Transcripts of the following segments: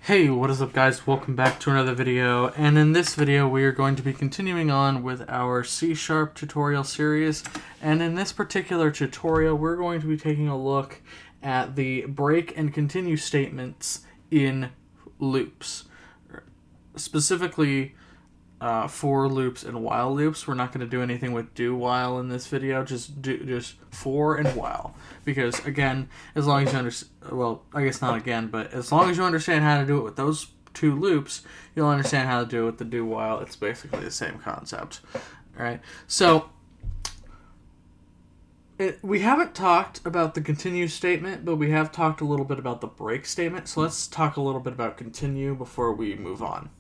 Hey, what is up guys? Welcome back to another video, and in this video we are going to be continuing on with our C# tutorial series, and in this particular tutorial we're going to be taking a look at the break and continue statements in loops. Specifically for loops and while loops. We're not going to do anything with do while in this video, just for and while, because again, as long as you understand, well, I guess not again, but as long as you understand how to do it with those two loops, you'll understand how to do it with the do while. It's basically the same concept. All right, so we haven't talked about the continue statement, but we have talked a little bit about the break statement, so let's talk a little bit about continue before we move on.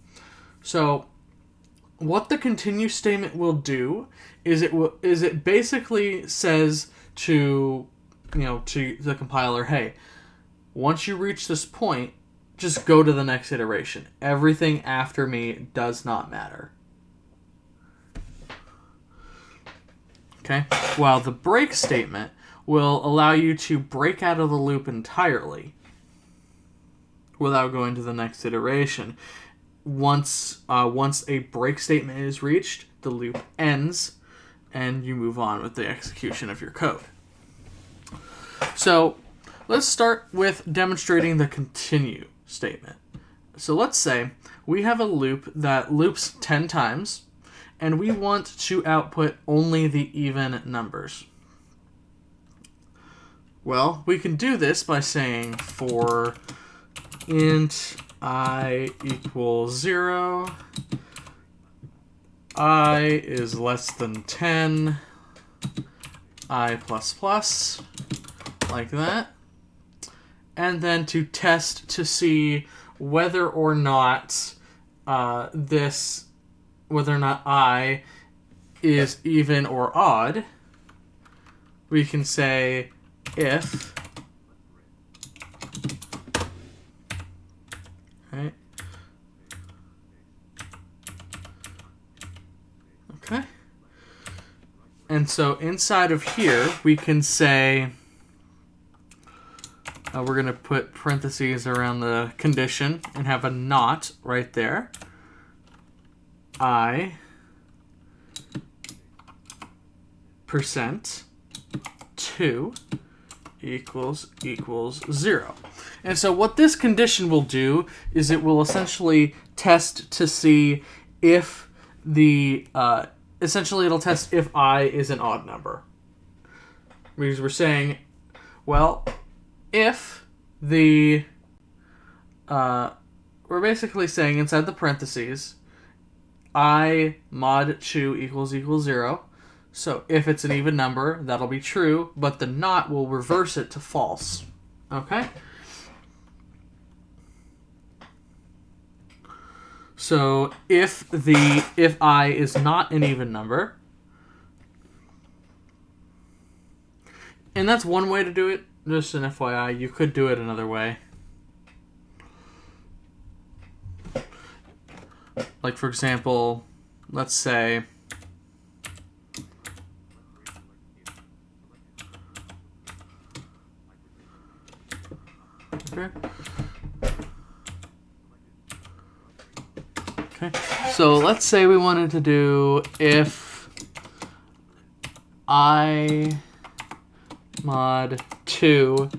So what the continue statement will do is it basically says to the compiler, hey, once you reach this point, just go to the next iteration. Everything after me does not matter. Okay? While the break statement will allow you to break out of the loop entirely without going to the next iteration. Once a break statement is reached, the loop ends, and you move on with the execution of your code. So let's start with demonstrating the continue statement. So let's say we have a loop that loops 10 times, and we want to output only the even numbers. Well, we can do this by saying for int I equals 0, I is less than 10, I plus plus, like that. And then to test to see whether or not whether or not I is even or odd, we can say if, right? Okay. And so inside of here, we can say, we're going to put parentheses around the condition and have a not right there. I %2 equals 0. And so what this condition will do is it will essentially test to see if essentially it'll test if I is an odd number. Because we're saying, well, if we're basically saying inside the parentheses, I mod 2 equals 0. So if it's an even number, that'll be true, but the not will reverse it to false. Okay? So if I is not an even number, and that's one way to do it, just an FYI, you could do it another way. Like, for example, let's say Okay, so let's say we wanted to do if I mod 2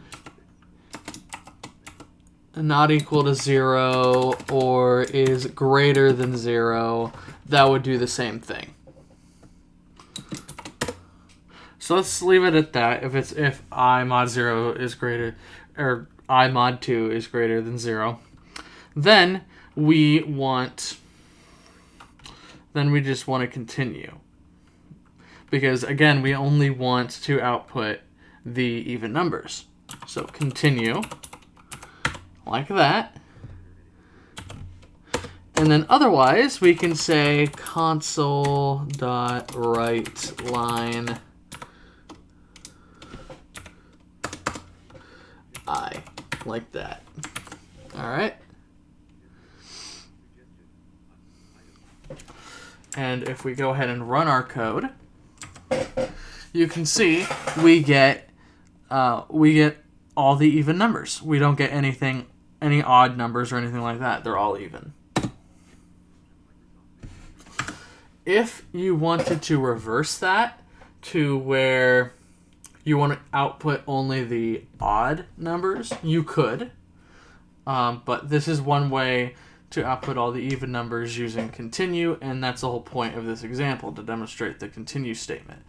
not equal to 0 or is greater than 0, that would do the same thing. So let's leave it at that. If I mod 0 is greater, or I mod 2 is greater than 0, then we just want to continue. Because again, we only want to output the even numbers. So continue, like that. And then otherwise, we can say console.writeLine I, like that. All right. And if we go ahead and run our code, you can see we get all the even numbers. We don't get anything any odd numbers or anything like that. They're all even. If you wanted to reverse that to where you want to output only the odd numbers, you could. But this is one way to output all the even numbers using continue, and that's the whole point of this example, to demonstrate the continue statement.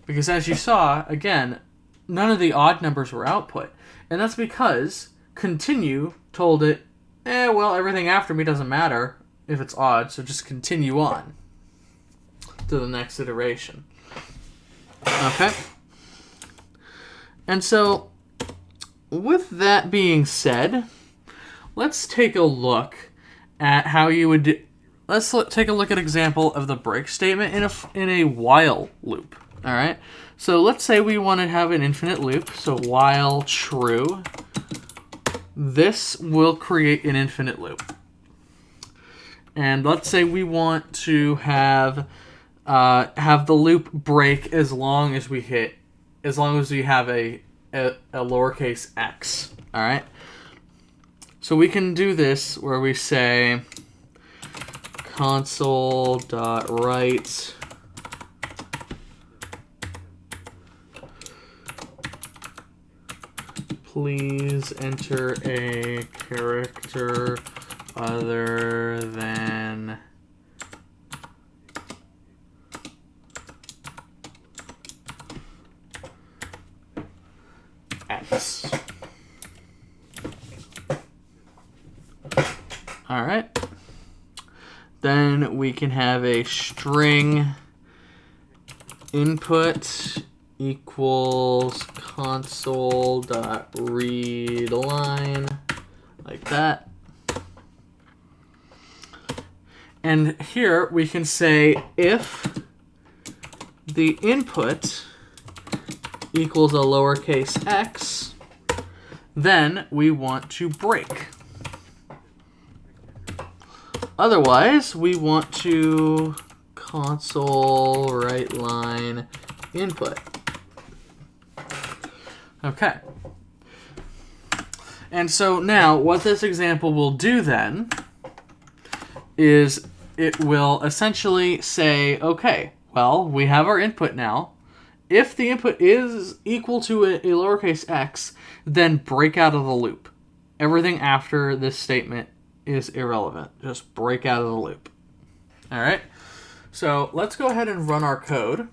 Because as you saw, again, none of the odd numbers were output. And that's because continue told it, well, everything after me doesn't matter if it's odd, so just continue on to the next iteration. Okay? And so, with that being said, let's take a look at how you would do... Let's take a look at an example of the break statement in a while loop. All right? So let's say we want to have an infinite loop. So while true, this will create an infinite loop. And let's say we want to have the loop break as long as we have a lowercase x. All right. So we can do this where we say console.write please enter a character other than X. All right. Then we can have a string input equals console.readLine, like that. And here we can say if the input equals a lowercase x, then we want to break. Otherwise, we want to console write line input. Okay. And so now what this example will do then is it will essentially say, okay, well, we have our input now. If the input is equal to a lowercase x, then break out of the loop. Everything after this statement is irrelevant. Just break out of the loop. All right. So let's go ahead and run our code.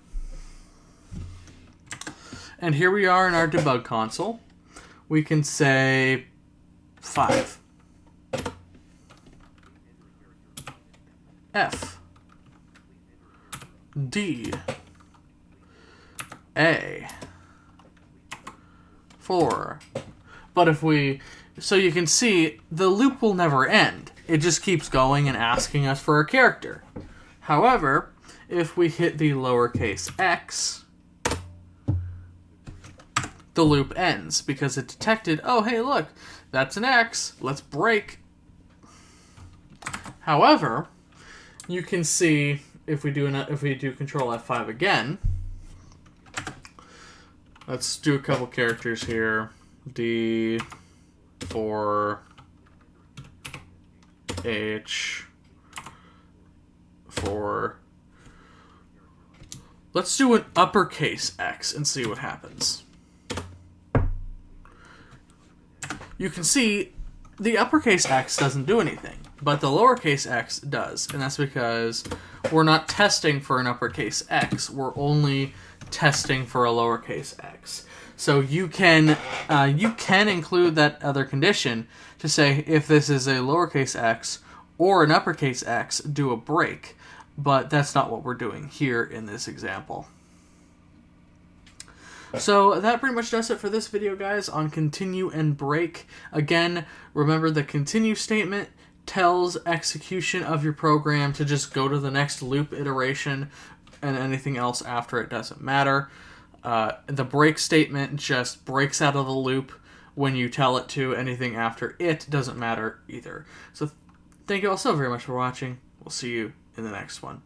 And here we are in our debug console. We can say 5. F. D. A. 4. But if we... So you can see the loop will never end. It just keeps going and asking us for a character. However, if we hit the lowercase x, the loop ends because it detected, oh, hey, look, that's an x. Let's break. However, you can see if we do Control F5 again, let's do a couple characters here. D, 4, H, 4. Let's do an uppercase X and see what happens. You can see the uppercase X doesn't do anything, but the lowercase x does, and that's because we're not testing for an uppercase X. We're only testing for a lowercase x. So you can include that other condition to say if this is a lowercase x or an uppercase x, do a break. But that's not what we're doing here in this example. So that pretty much does it for this video, guys, on continue and break. Again, remember the continue statement tells execution of your program to just go to the next loop iteration, and anything else after it doesn't matter. The break statement just breaks out of the loop when you tell it to. Anything after it doesn't matter either. So thank you all so very much for watching. We'll see you in the next one.